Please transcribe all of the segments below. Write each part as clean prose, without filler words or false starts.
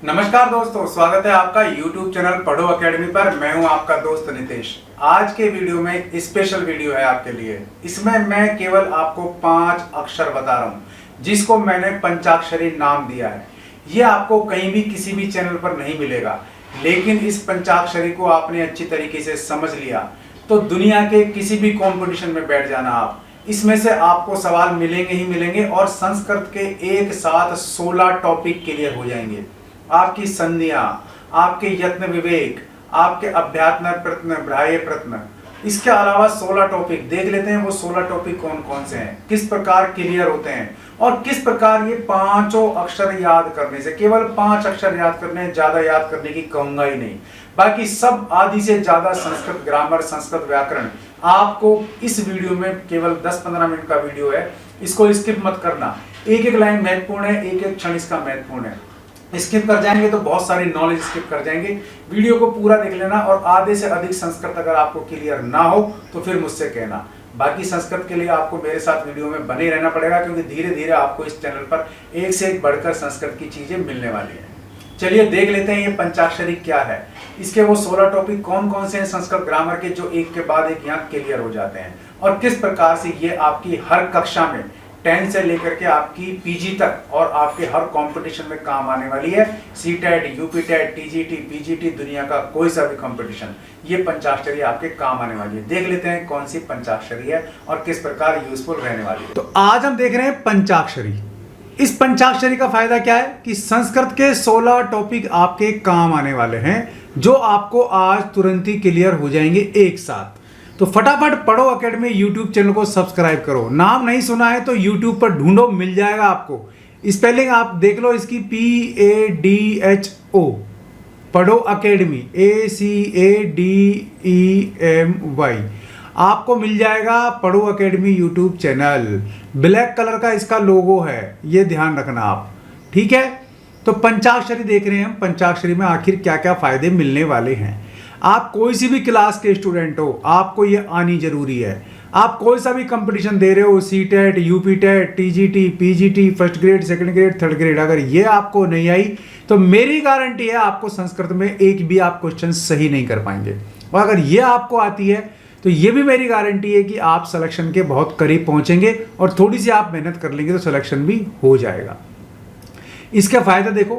नमस्कार दोस्तों, स्वागत है आपका YouTube चैनल पढ़ो अकेडमी पर। मैं हूं आपका दोस्त नितेश। आज के वीडियो में स्पेशल वीडियो है आपके लिए। इसमें मैं केवल आपको 5 अक्षर बता रहा हूं जिसको मैंने पंचाक्षरी नाम दिया है। ये आपको कहीं भी किसी भी चैनल पर नहीं मिलेगा, लेकिन इस पंचाक्षरी को आपने अच्छी तरीके से समझ लिया तो दुनिया के किसी भी कंपटीशन में बैठ जाना आप। इसमें से आपको सवाल मिलेंगे ही मिलेंगे और संस्कृत के एक साथ 16 टॉपिक क्लियर हो जाएंगे। आपकी संधियां, आपके यत्न विवेक, आपके अभ्यात्म प्रत्न, बाह्य प्रत्न, इसके अलावा 16 टॉपिक देख लेते हैं। वो 16 टॉपिक कौन कौन से हैं, किस प्रकार क्लियर होते हैं और किस प्रकार ये पांचों अक्षर याद करने से, केवल 5 अक्षर याद करने, ज्यादा याद करने की कहूंगा ही नहीं, बाकी सब आदि से ज्यादा संस्कृत ग्रामर, संस्कृत व्याकरण आपको इस वीडियो में केवल 10-15 मिनट का वीडियो है। इसको स्किप मत करना। एक एक लाइन महत्वपूर्ण है, एक एक क्षण इसका महत्वपूर्ण है। स्किप कर जाएंगे तो बहुत सारी नॉलेज स्किप कर जाएंगे। वीडियो को पूरा देख लेना और आधे से अधिक संस्कृत अगर आपको क्लियर ना हो तो फिर मुझसे कहना। बाकी संस्कृत के लिए आपको मेरे साथ वीडियो में बने रहना पड़ेगा, क्योंकि धीरे धीरे आपको इस चैनल पर एक से एक बढ़कर संस्कृत की चीजें मिलने वाली है। चलिए देख लेते हैं ये पंचाक्षरी क्या है, इसके वो 16 टॉपिक कौन कौन से हैं संस्कृत ग्रामर के, जो एक के बाद एक यहाँ क्लियर हो जाते हैं और किस प्रकार से ये आपकी हर कक्षा में 10 से लेकर के आपकी पीजी तक और आपके हर कंपटीशन में काम आने वाली है। सीटेट, यूपीटेट, टीजीटी, पीजीटी, दुनिया का कोई सा भी कंपटीशन, ये पंचाक्षरी आपके काम आने वाली है। देख लेते हैं कौन सी पंचाक्षरी है और किस प्रकार यूजफुल रहने वाली है। तो आज हम देख रहे हैं पंचाक्षरी। इस पंचाक्षरी का फायदा क्या है कि संस्कृत के 16 टॉपिक आपके काम आने वाले हैं, जो आपको आज तुरंत ही क्लियर हो जाएंगे एक साथ। तो फटाफट पढ़ो अकेडमी यूट्यूब चैनल को सब्सक्राइब करो। नाम नहीं सुना है तो यूट्यूब पर ढूंढो, मिल जाएगा आपको। स्पेलिंग आप देख लो इसकी, PADHO, पढ़ो अकेडमी, ACADEMY, आपको मिल जाएगा पढ़ो academy YouTube channel. Black colour का इसका लोगो है, ये ध्यान रखना आप, ठीक है। तो पंचाक्षरी देख रहे हैं हम। पंचाक्षरी में आखिर क्या क्या फायदे मिलने वाले हैं। आप कोई सी भी क्लास के स्टूडेंट हो, आपको ये आनी जरूरी है। आप कोई सा भी कंपटीशन दे रहे हो, CTET, UPTET, TGT, PGT, first grade, second grade, third grade, अगर ये आपको नहीं आई तो मेरी गारंटी है आपको संस्कृत में एक भी आप क्वेश्चन सही नहीं कर पाएंगे। और अगर ये आपको आती है तो ये भी मेरी गारंटी है कि आप सिलेक्शन के बहुत करीब पहुंचेंगे और थोड़ी सी आप मेहनत कर लेंगे तो सिलेक्शन भी हो जाएगा। इसका फायदा देखो,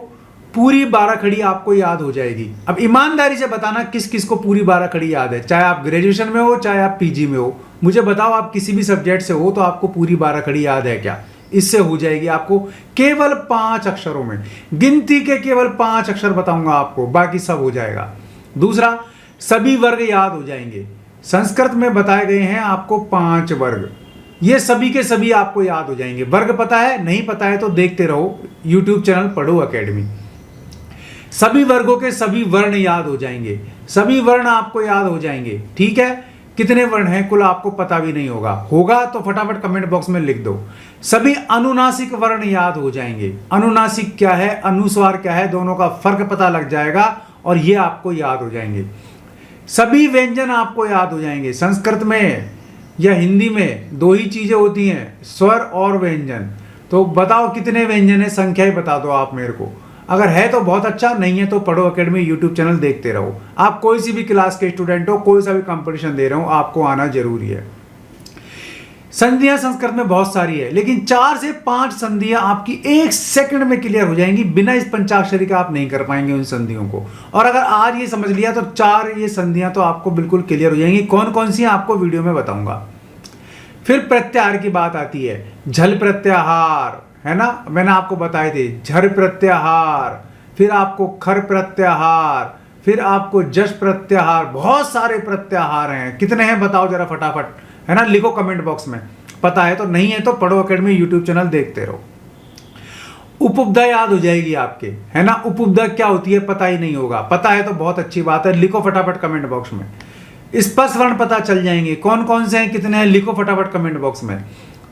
पूरी 12 खड़ी आपको याद हो जाएगी। अब ईमानदारी से बताना किस किस को पूरी 12 खड़ी याद है, चाहे आप ग्रेजुएशन में हो चाहे आप पीजी में हो। मुझे बताओ, आप किसी भी सब्जेक्ट से हो तो आपको पूरी 12 खड़ी याद है क्या? इससे हो जाएगी आपको केवल 5 अक्षरों में। गिनती के केवल 5 अक्षर बताऊंगा आपको, बाकी सब हो जाएगा। दूसरा, सभी वर्ग याद हो जाएंगे। संस्कृत में बताए गए हैं आपको 5 वर्ग, ये सभी के सभी आपको याद हो जाएंगे। वर्ग पता है, नहीं पता है तो देखते रहो यूट्यूब चैनल पढ़ो अकेडमी। सभी वर्गों के सभी वर्ण याद हो जाएंगे, सभी वर्ण आपको याद हो जाएंगे, ठीक है। कितने वर्ण हैं कुल आपको पता भी नहीं होगा तो फटाफट कमेंट बॉक्स में लिख दो। सभी अनुनासिक वर्ण याद हो जाएंगे। अनुनासिक क्या है, अनुस्वार क्या है, दोनों का फर्क पता लग जाएगा और ये आपको याद हो जाएंगे। सभी व्यंजन आपको याद हो जाएंगे। संस्कृत में या हिंदी में 2 ही चीजें होती हैं, स्वर और व्यंजन। तो बताओ कितने व्यंजन है, संख्या ही बता दो आप मेरे को। अगर है तो बहुत अच्छा, नहीं है तो पढ़ो अकेडमी यूट्यूब चैनल देखते रहो। आप कोई सी भी क्लास के स्टूडेंट हो, कोई सा भी कंपटीशन दे रहे हो, आपको आना जरूरी है। संधियां संस्कृत में बहुत सारी है, लेकिन 4 से 5 संधियां आपकी 1 सेकंड में क्लियर हो जाएंगी। बिना इस पंचाक्षरी का आप नहीं कर पाएंगे उन संधियों को। और अगर आज ये समझ लिया तो 4 ये संधियां तो आपको बिल्कुल क्लियर हो जाएंगी। कौन कौन सी आपको वीडियो में बताऊंगा। फिर प्रत्याहार की बात आती है, झल प्रत्याहार है ना, मैंने आपको बताए थे, झर प्रत्याहार, फिर आपको खर प्रत्याहार, फिर आपको जश प्रत्याहार। बहुत सारे प्रत्याहार हैं, कितने हैं बताओ जरा फटाफट, है ना, लिखो कमेंट बॉक्स में। पता है तो, नहीं है तो पढ़ो अकेडमी यूट्यूब चैनल देखते रहो। उपपदा याद हो जाएगी आपके, है ना। उपपदा क्या होती है पता ही नहीं होगा, पता है तो बहुत अच्छी बात है, लिखो फटाफट कमेंट बॉक्स में। स्पर्श वर्ण पता चल जाएंगे, कौन कौन से हैं, कितने हैं, लिखो फटाफट कमेंट बॉक्स में।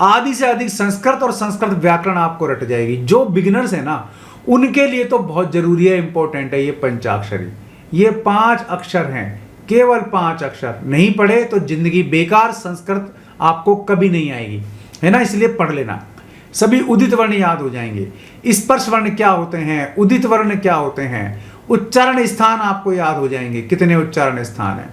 आदि से अधिक संस्कृत और संस्कृत व्याकरण आपको रट जाएगी। जो बिगिनर्स है ना, उनके लिए तो बहुत जरूरी है, इंपॉर्टेंट है ये पंचाक्षरी। ये 5 अक्षर हैं, केवल 5 अक्षर। नहीं पढ़े तो जिंदगी बेकार, संस्कृत आपको कभी नहीं आएगी, है ना, इसलिए पढ़ लेना। सभी उदित वर्ण याद हो जाएंगे। स्पर्श वर्ण क्या होते हैं, उदित वर्ण क्या होते हैं, उच्चारण स्थान आपको याद हो जाएंगे, कितने उच्चारण स्थान है।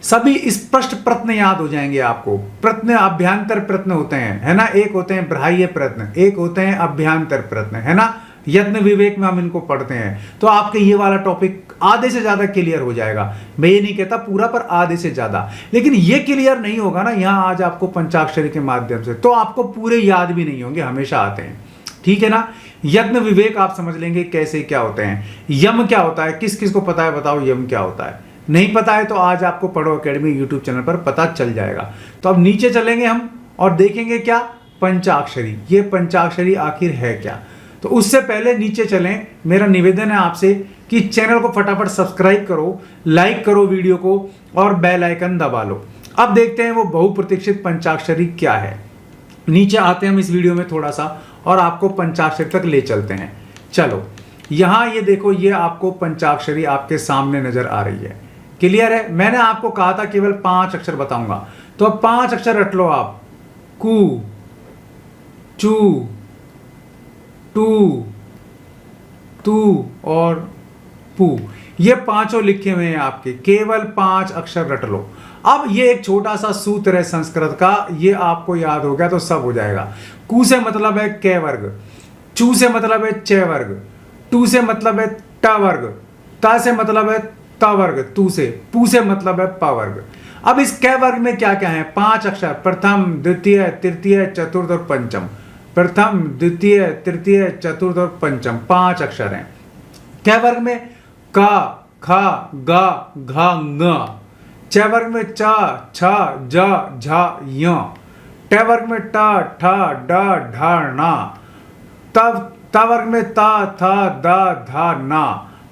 सभी स्पष्ट प्रश्न याद हो जाएंगे आपको। प्रश्न अभ्यंतर प्रश्न होते हैं, है ना, एक होते हैं बाह्य प्रश्न, एक होते हैं अभ्यंतर प्रश्न, है ना। यत्न विवेक में हम इनको पढ़ते हैं, तो आपके ये वाला टॉपिक आधे से ज्यादा क्लियर हो जाएगा। मैं ये नहीं कहता पूरा, पर आधे से ज्यादा। लेकिन ये क्लियर नहीं होगा ना यहाँ आज आपको पंचाक्षरी के माध्यम से, तो आपको पूरे याद भी नहीं होंगे, हमेशा आते हैं, ठीक है ना। यत्न विवेक आप समझ लेंगे कैसे क्या होते हैं। यम क्या होता है, किस किस को पता है बताओ यम क्या होता है। नहीं पता है तो आज आपको पढ़ो अकेडमी यूट्यूब चैनल पर पता चल जाएगा। तो अब नीचे चलेंगे हम और देखेंगे क्या पंचाक्षरी, ये पंचाक्षरी आखिर है क्या। तो उससे पहले नीचे चलें, मेरा निवेदन है आपसे कि चैनल को फटाफट सब्सक्राइब करो, लाइक करो वीडियो को और बेल आइकन दबा लो। अब देखते हैं वो बहुप्रतीक्षित पंचाक्षरी क्या है। नीचे आते हैं हम इस वीडियो में थोड़ा सा और आपको पंचाक्षरी तक ले चलते हैं। चलो यहाँ ये देखो, ये आपको पंचाक्षरी आपके सामने नजर आ रही है, क्लियर है। मैंने आपको कहा था केवल 5 अक्षर बताऊंगा, तो अब 5 अक्षर रट लो आप। कु, चू, टू, तू और पू, ये पांचों लिखे हुए हैं आपके, केवल 5 अक्षर रट लो। अब ये एक छोटा सा सूत्र है संस्कृत का, ये आपको याद हो गया तो सब हो जाएगा। कु से मतलब है क वर्ग, चू से मतलब है च वर्ग, टू से मतलब है ट वर्ग, ता से मतलब है त वर्ग, तू से, पू से मतलब है प वर्ग। अब इस क वर्ग में क्या क्या है, 5 अक्षर, प्रथम द्वितीय तृतीय चतुर्थ और पंचम। प्रथम द्वितीय तृतीय चतुर्थ और पंचम 5 अक्षर हैं। क वर्ग में का, खा, गा, घा, ङ। च वर्ग में च, छ, ज, झ, य। ट वर्ग में ट, ठ, ड, ढ, ण। त वर्ग में त, थ, द, ध, न।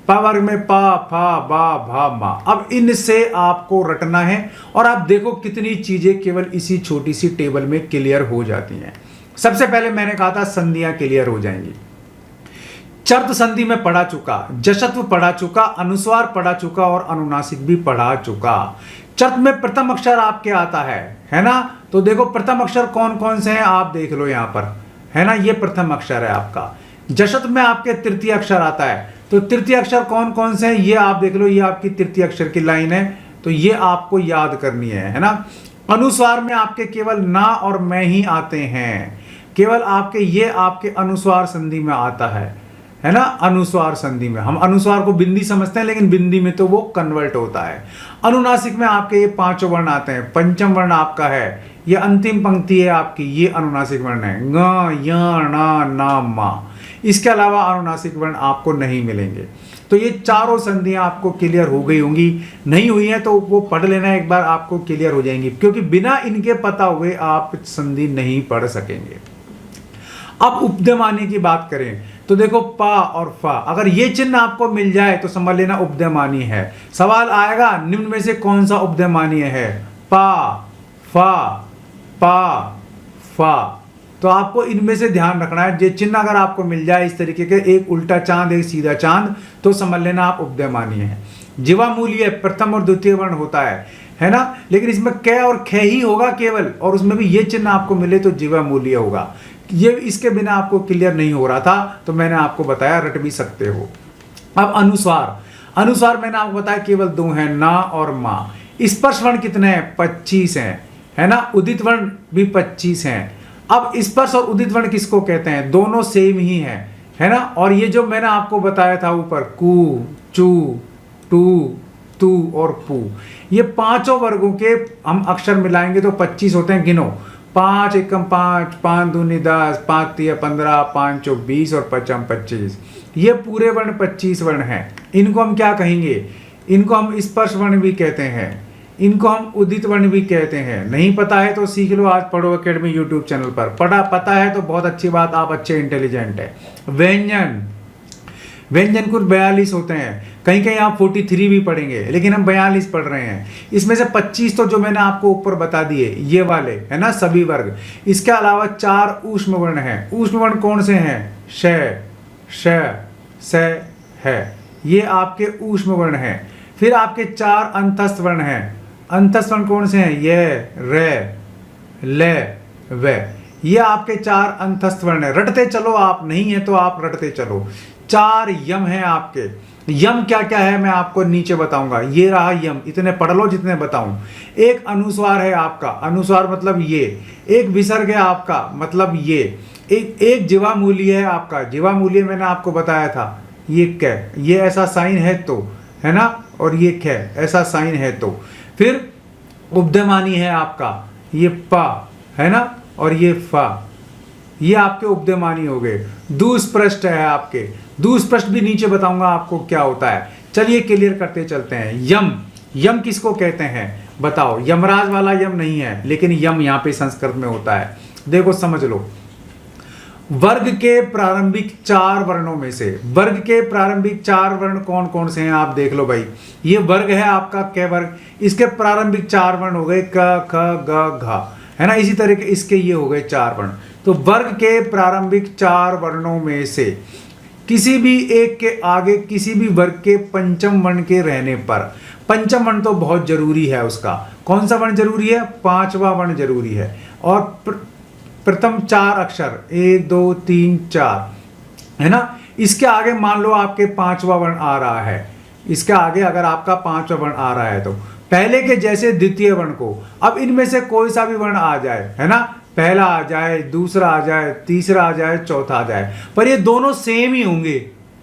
प वर्ग में प, फ, ब, भ, म। अब इनसे आपको रटना है और आप देखो कितनी चीजें केवल इसी छोटी सी टेबल में क्लियर हो जाती हैं। सबसे पहले मैंने कहा था संधियां क्लियर हो जाएंगी। चर्त संधि में पढ़ा चुका, जशत्व पढ़ा चुका, अनुस्वार पढ़ा चुका और अनुनासिक भी पढ़ा चुका। चर्त में प्रथम अक्षर आपके आता है ना। तो देखो प्रथम अक्षर कौन कौन से हैं आप देख लो यहाँ पर, है ना, ये प्रथम अक्षर है आपका। जशत्व में आपके तृतीय अक्षर आता है, तो तृतीय अक्षर कौन कौन से हैं ये आप देख लो, ये आपकी तृतीय अक्षर की लाइन है, तो ये आपको याद करनी है ना। अनुस्वार में आपके केवल ना और मैं ही आते हैं, केवल आपके ये आपके अनुस्वार संधि में आता है ना। अनुस्वार संधि में हम अनुस्वार को बिंदी समझते हैं, लेकिन बिंदी में तो वो कन्वर्ट होता है। अनुनासिक में आपके ये 5 वर्ण आते हैं। पंचम वर्ण आपका है, ये अंतिम पंक्ति है आपकी, ये अनुनासिक वर्ण है, ङ, य, ण, न, म। इसके अलावा अनुनासिक वर्ण आपको नहीं मिलेंगे। तो ये चारों संधियां आपको क्लियर हो गई होंगी, नहीं हुई है तो वो पढ़ लेना एक बार, आपको क्लियर हो जाएंगी, क्योंकि बिना इनके पता हुए आप संधि नहीं पढ़ सकेंगे। अब उपदमानी की बात करें तो देखो पा और फा, अगर ये चिन्ह आपको मिल जाए तो समझ लेना उपदमानी है। सवाल आएगा निम्न में से कौन सा उपदमानी है, पा, फा, पा, फा। तो आपको इनमें से ध्यान रखना है। ये चिन्ह अगर आपको मिल जाए इस तरीके के, एक उल्टा चांद एक सीधा चांद, तो समझ लेना आप उपदमानी है। जीवामूल्य प्रथम और द्वितीय वर्ण होता है ना, लेकिन इसमें क और ख ही होगा केवल, और उसमें भी ये चिन्ह आपको मिले तो जीवामूल्य होगा। ये इसके बिना आपको क्लियर नहीं हो रहा था, तो मैंने आपको बताया, रट भी सकते हो। अब अनुस्वार, अनुस्वार मैंने आपको बताया केवल 2 हैं, ना और मा। स्पर्श वर्ण कितने हैं, 25 हैं, है ना। उदित वर्ण भी 25 हैं। अब स्पर्श और उदित वर्ण किसको कहते हैं, दोनों सेम ही हैं, है ना। और ये जो मैंने आपको बताया था ऊपर, कु, चू, टू, तू और पू, ये 5 वर्गों के हम अक्षर मिलाएंगे तो 25 होते हैं। गिनो, 5 एकम 5, 5 दूनी 10, 5 तिया 15, 5 चौक 20 और 5 25। ये पूरे वर्ण 25 वर्ण हैं। इनको हम क्या कहेंगे, इनको हम स्पर्श वर्ण भी कहते हैं, इनको हम उदित वर्ण भी कहते हैं। नहीं पता है तो सीख लो, आज पढ़ो अकेडमी यूट्यूब चैनल पर। पता है तो बहुत अच्छी बात, आप अच्छे इंटेलिजेंट है। व्यंजन, व्यंजन कुल 42 होते हैं, कहीं कहीं आप 43 भी पढ़ेंगे, लेकिन हम 42 पढ़ रहे हैं। इसमें से 25 तो जो मैंने आपको ऊपर बता दिए ये वाले, है ना, सभी वर्ग। इसके अलावा 4 ऊष्म वर्ण हैं। ऊष्म वर्ण कौन से हैं, श, श, है, ये आपके ऊष्म वर्ण हैं। फिर आपके 4 अंतस्थ वर्ण हैं। अंतस्थ वर्ण कौन से हैं, ये, रे, ले, वे, ये आपके 4 अंतस्थ वर्ण है। रटते चलो, आप नहीं है तो आप रटते चलो। 4 यम है आपके। यम क्या क्या है मैं आपको नीचे बताऊंगा। ये रहा यम, इतने पढ़ लो जितने बताऊं। एक अनुस्वार है आपका, अनुस्वार मतलब ये। एक विसर्ग है आपका, मतलब ये। एक जीवामूल्य है आपका, जीवामूल्य मैंने आपको बताया था। ये कै, ये ऐसा साइन है तो, है ना, और ये कै ऐसा साइन है तो। फिर उपधमानी है आपका, ये पा है ना, और ये फा, ये आपके उपधमानी हो गए। दुस्पृष्ट है आपके, दुस्पृष्ट भी नीचे बताऊंगा आपको क्या होता है। चलिए क्लियर करते चलते हैं। यम, यम किसको कहते हैं बताओ। यमराज वाला यम नहीं है, लेकिन यम यहाँ पे संस्कृत में होता है। देखो समझ लो, वर्ग के प्रारंभिक 4 वर्णों में से, वर्ग के प्रारंभिक 4 वर्ण कौन कौन से हैं आप देख लो भाई। ये वर्ग है आपका क वर्ग, इसके प्रारंभिक 4 वर्ण हो गए क ख ग घ, है ना। इसी तरह के इसके ये हो गए 4 वर्ण। तो वर्ग के प्रारंभिक 4 वर्णों में से किसी भी एक के आगे किसी भी वर्ग के पंचम वर्ण के रहने पर, पंचम वर्ण तो बहुत जरूरी है उसका। कौन सा वर्ण जरूरी है? 5वां वर्ण जरूरी है। और प्रथम 4 अक्षर 1 2 3 4, है ना। इसके आगे मान लो आपके 5वां वर्ण आ रहा है, इसके आगे अगर आपका 5वां वर्ण आ रहा है तो पहले के जैसे द्वितीय वर्ण को, अब इनमें से कोई सा भी वर्ण आ जाए, है ना, पहला आ जाए, दूसरा आ जाए, तीसरा आ जाए, चौथा आ जाए, पर ये दोनों सेम ही होंगे।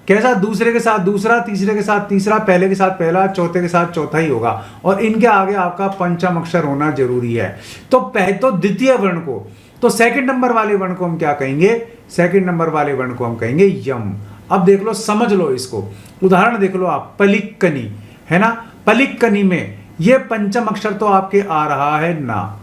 कैसा? दूसरे के साथ दूसरा, तीसरे के साथ तीसरा, पहले के साथ पहला, चौथे के साथ चौथा ही होगा। और इनके आगे आपका पंचम अक्षर होना जरूरी है। तो द्वितीय वर्ण को, तो सेकंड नंबर वाले वर्ण को हम क्या कहेंगे? सेकंड नंबर वाले वर्ण को हम कहेंगे यम। अब देख लो, समझ लो इसको। उदाहरण देख लो आप, पलिक्कनी, है ना। पलिक्कनी में ये पंचम अक्षर तो आपके आ रहा है ना,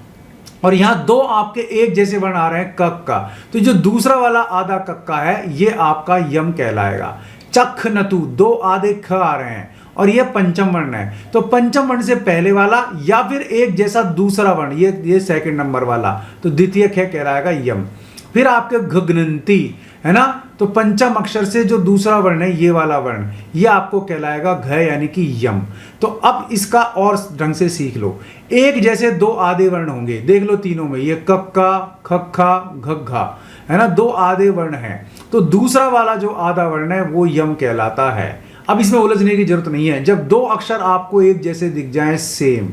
और यहां 2 आपके एक जैसे वर्ण आ रहे हैं कक का, तो जो दूसरा वाला आधा कक का है ये आपका यम कहलाएगा। चख नतु 2 आधे ख आ रहे हैं और ये पंचम वर्ण है, तो पंचम वर्ण से पहले वाला या फिर एक जैसा दूसरा वर्ण, ये सेकंड नंबर वाला, तो द्वितीय ख कहलाएगा यम। फिर आपके घग्नंती, है ना, तो पंचम अक्षर से जो दूसरा वर्ण है ये वाला वर्ण, ये आपको कहलाएगा घ यानी कि यम। तो अब इसका और ढंग से सीख लो। एक जैसे 2 आधे वर्ण होंगे, देख लो तीनों में, ये कक्का खक्खा घग्घा, है ना, 2 आधे वर्ण है, तो दूसरा वाला जो आधा वर्ण है वो यम कहलाता है। अब इसमें उलझने की जरूरत नहीं है। जब 2 अक्षर आपको एक जैसे दिख जाए सेम,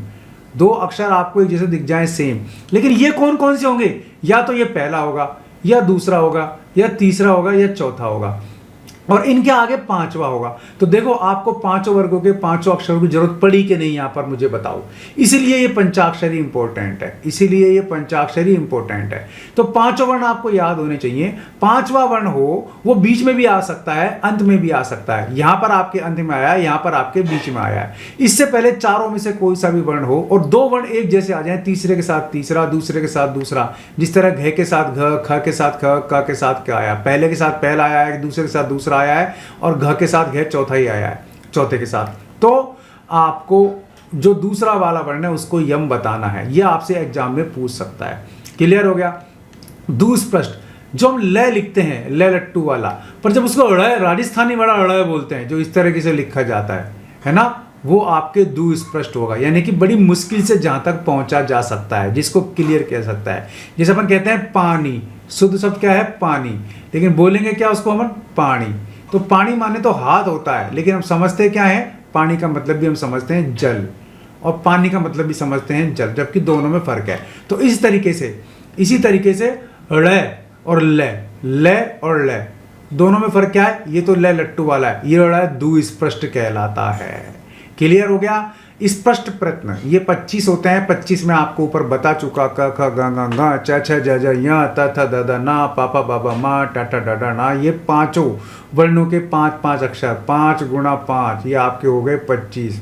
2 अक्षर आपको एक जैसे दिख जाए सेम, लेकिन ये कौन कौन से होंगे? या तो ये पहला होगा, या दूसरा होगा, या तीसरा होगा, या चौथा होगा, और इनके आगे 5वां होगा। तो देखो आपको 5 वर्गों के 5 अक्षरों की जरूरत पड़ी कि नहीं, यहां पर मुझे बताओ। इसीलिए ये पंचाक्षरी इंपॉर्टेंट है, इसीलिए ये पंचाक्षरी इंपॉर्टेंट है। तो 5 वर्ण आपको याद होने चाहिए। 5वां वर्ण हो वो बीच में भी आ सकता है, अंत में भी आ सकता है। यहां पर आपके अंत में आया है, यहां पर आपके बीच में आया है। इससे पहले चारों में से कोई सा भी वर्ण हो और 2 वर्ण एक जैसे आ जाए, तीसरे के साथ तीसरा, दूसरे के साथ दूसरा, जिस तरह घ के साथ घ, ख के साथ ख, क के साथ क्या आया, पहले के साथ पहला आया है, दूसरे के साथ दूसरा आया है, और घ के साथ घ चौथा ही आया है, चौथे के साथ, तो आपको जो दूसरा वाला वर्ण है उसको यम बताना है। यह आपसे एग्जाम में पूछ सकता है। क्लियर हो गया? दुस्पृष्ट, जो हम ल लिखते हैं, ल लट्टू वाला, पर जब उसको राजस्थानी वाला अड़ बोलते हैं, जो इस तरीके से लिखा जाता है ना, वो आपके दुस्पृष्ट होगा, यानी कि बड़ी मुश्किल से जहां तक पहुंचा जा सकता है, जिसको क्लियर कह सकता है। जैसे अपन कहते हैं पानी, शुद्ध शब्द क्या है? पानी, लेकिन बोलेंगे क्या उसको हम? पानी। तो पानी माने तो हाथ होता है, लेकिन हम समझते क्या है? पानी का मतलब भी हम समझते हैं जल, और पानी का मतलब भी समझते हैं जल, जबकि दोनों में फर्क है। तो इसी तरीके से ड़ और ल और ल दोनों में फर्क क्या है? ये तो ल लट्टू वाला है, ये ड़ दुस्पृष्ट कहलाता है। क्लियर हो गया? स्पष्ट प्रश्न ये 25 होते हैं। 25 में आपको ऊपर बता चुका, क ख ग घ ङ च छ ज ज य त थ द द न प प ब ब म ट ठ ड ढ न, ये 5 वर्णों के 5 अक्षर, 5 गुणा 5, ये आपके हो गए 25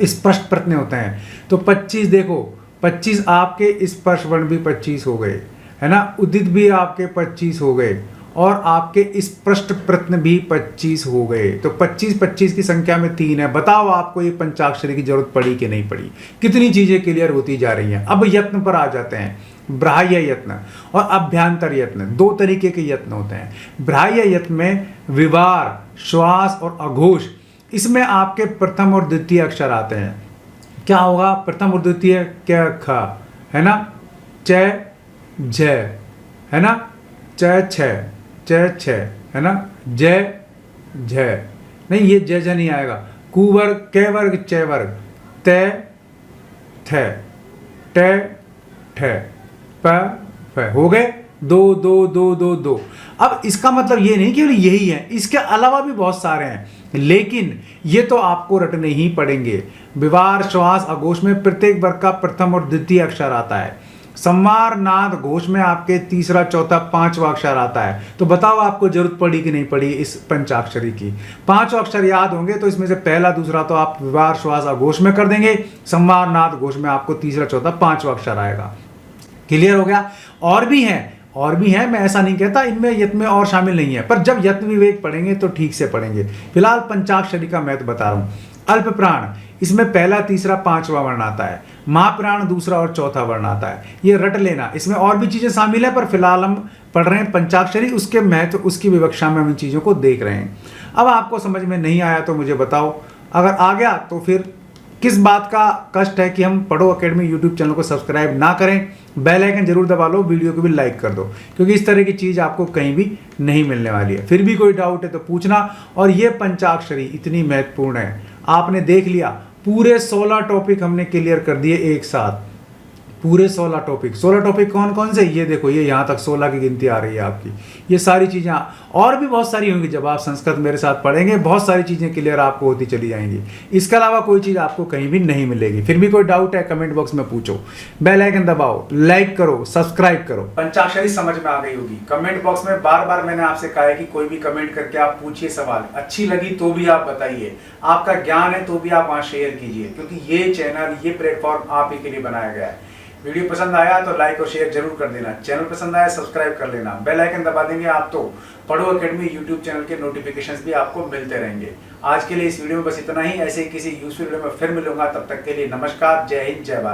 स्पष्ट प्रश्न होते हैं। तो 25 देखो, 25 आपके स्पर्श वर्ण भी 25 हो गए, है ना, उदित भी आपके 25 हो गए, और आपके स्पष्ट प्रश्न भी 25 हो गए। तो 25 की संख्या में 3 है। बताओ आपको ये पंचाक्षरी की जरूरत पड़ी कि नहीं पड़ी? कितनी चीजें क्लियर होती जा रही हैं। अब यत्न पर आ जाते हैं। बाह्य यत्न और अभ्यंतर यत्न, 2 तरीके के यत्न होते हैं। बाह्य यत्न में विवार, श्वास और अघोष, इसमें आपके प्रथम और द्वितीय अक्षर आते हैं। क्या होगा? प्रथम और द्वितीय क्या? ख, है ना, च झ, है ना, छ है ना, जय झ नहीं, ये जय झ नहीं आएगा। कु वर्ग, कै वर्ग, च वर्ग, तय थ, ट ठ, प फ, हो गए दो दो दो दो दो। अब इसका मतलब ये नहीं केवल यही है, इसके अलावा भी बहुत सारे हैं, लेकिन ये तो आपको रटने ही पड़ेंगे। विवार, श्वास, अघोष में प्रत्येक वर्ग का प्रथम और द्वितीय अक्षर आता है। संवार, नाद, घोष में आपके तीसरा, चौथा, पांचवा अक्षर आता है। तो बताओ आपको जरूरत पड़ी कि नहीं पड़ी इस पंचाक्षरी की? पांचों अक्षर याद होंगे तो इसमें से पहला दूसरा तो आप विवार, श्वास, अघोष में कर देंगे। संवार, नाद, घोष में आपको तीसरा, चौथा, पांचवा अक्षर आएगा। क्लियर हो गया? और भी है, मैं ऐसा नहीं कहता इनमें यत्न में और शामिल नहीं है, पर जब यत्न विवेक पढ़ेंगे तो ठीक से पढ़ेंगे। फिलहाल पंचाक्षरी का महत्व बता रहा हूं। अल्प प्राण, इसमें पहला, तीसरा, पांचवा वर्ण आता है। महाप्राण दूसरा और चौथा वर्ण आता है। ये रट लेना, इसमें और भी चीजें शामिल है, पर फिलहाल हम पढ़ रहे हैं पंचाक्षरी, उसके महत्व, उसकी विवक्षा में हम इन चीजों को देख रहे हैं। अब आपको समझ में नहीं आया तो मुझे बताओ, अगर आ गया तो फिर किस बात का कष्ट है कि हम पढ़ो एकेडमी यूट्यूब चैनल को सब्सक्राइब ना करें। बेल आइकन जरूर दबा लो, वीडियो को भी लाइक कर दो, क्योंकि इस तरह की चीज़ आपको कहीं भी नहीं मिलने वाली है। फिर भी कोई डाउट है तो पूछना। और ये पंचाक्षरी इतनी महत्वपूर्ण है, आपने देख लिया पूरे 16 टॉपिक हमने क्लियर कर दिए एक साथ, पूरे 16 टॉपिक कौन कौन से? ये देखो, ये यहाँ तक 16 की गिनती आ रही है आपकी। ये सारी चीज़ें और भी बहुत सारी होंगी, जब आप संस्कृत मेरे साथ पढ़ेंगे बहुत सारी चीज़ें क्लियर आपको होती चली जाएंगी। इसके अलावा कोई चीज़ आपको कहीं भी नहीं मिलेगी। फिर भी कोई डाउट है कमेंट बॉक्स में पूछो, बेल आइकन दबाओ, लाइक करो, सब्सक्राइब करो। पंचाक्षरी समझ में आ गई होगी। कमेंट बॉक्स में बार बार मैंने आपसे कहा है कि कोई भी कमेंट करके आप पूछिए सवाल, अच्छी लगी तो भी आप बताइए, आपका ज्ञान है तो भी आप वहाँ शेयर कीजिए, क्योंकि ये चैनल, ये प्लेटफॉर्म आप ही के लिए बनाया गया है। वीडियो पसंद आया तो लाइक और शेयर जरूर कर देना, चैनल पसंद आया सब्सक्राइब कर लेना, बेल आइकन दबा देंगे आप तो पढ़ो एकेडमी यूट्यूब चैनल के नोटिफिकेशंस भी आपको मिलते रहेंगे। आज के लिए इस वीडियो में बस इतना ही। ऐसे ही किसी यूजफुल वीडियो में फिर मिलूंगा, तब तक के लिए नमस्कार, जय हिंद, जय भारत।